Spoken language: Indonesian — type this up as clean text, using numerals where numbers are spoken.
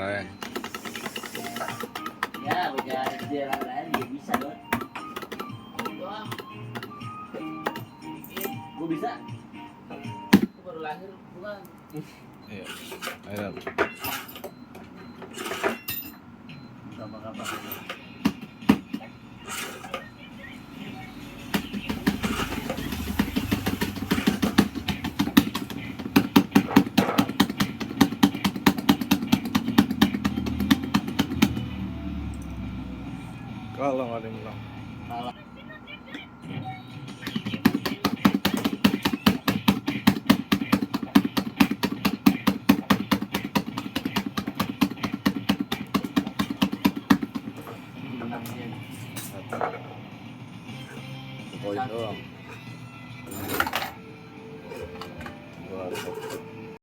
lain. Ya, udah dia lain juga bisa dong. Gue bisa. Gue baru lahir bukan. Iya. Ayo. Gampang-gampang. Kalau nggak ada yang bilang. Poin doang.